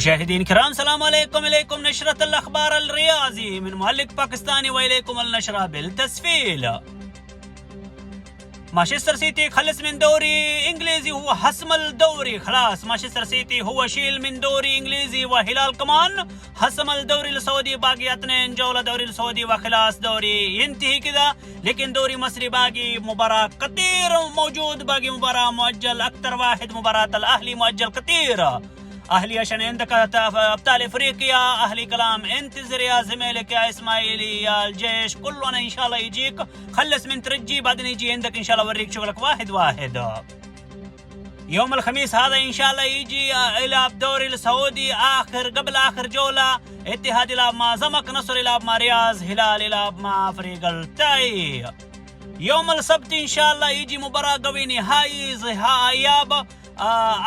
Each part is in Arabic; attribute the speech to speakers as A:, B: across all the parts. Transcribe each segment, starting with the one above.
A: مشاهدين الكرام، السلام عليكم. إليكم نشرة الأخبار الرياضي من معلق باكستاني، وإليكم النشرة بالتسفيل. مانشستر سيتي خلص من دوري إنجليزي، هو حسم الدوري خلاص. مانشستر سيتي هو شيل من دوري إنجليزي، وهلال كمان حسم الدوري السعودي. باقي 2 جولة دوري السعودي وخلاص دوري ينتهي كذا. لكن دوري مصري باقي مباراة كثير موجود، باقي مباراة مؤجل أكثر واحد. مباراة الأهلي مؤجل كثير. اهلي عشان عندك ابطال افريقيا، اهلي كلام انتظر يا زميلك يا اسماعيلي يا الجيش كلنا ان شاء الله يجيك. خلص من ترجي بعدين يجي عندك ان شاء الله اوريك شغلك واحد واحد. يوم الخميس هذا ان شاء الله يجي يلعب دوري السعودي قبل اخر جوله. اتحاد يلعب مع زمك، نصر يلعب مع رياض، هلال يلعب مع فريق التاي. يوم السبت ان شاء الله يجي مباراه قوي، نهائي اياب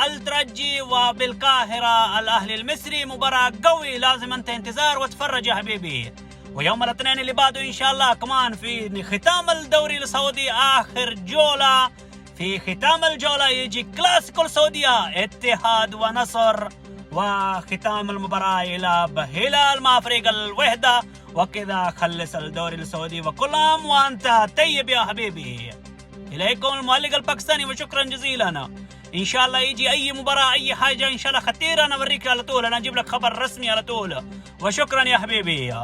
A: الترجي وبالقاهرة الأهلي المصري. مباراة قوي لازم أنت انتظار وتفرج يا حبيبي. ويوم الاثنين اللي بعده إن شاء الله كمان في ختام الدوري السعودي آخر جولة. في ختام الجولة يجي كلاسيكو السعودية اتحاد ونصر، وختام المباراة يلعب هلال مع فريق الوحدة. وكذا خلص الدوري السعودي، وكل عام وأنت طيب يا حبيبي. إليكم المعلق الباكستاني وشكرا جزيلا. ان شاء الله يجي اي مباراة اي حاجة ان شاء الله خطيرة انا اوريك على طول، انا اجيب لك خبر رسمي على طول. وشكرا يا حبيبي.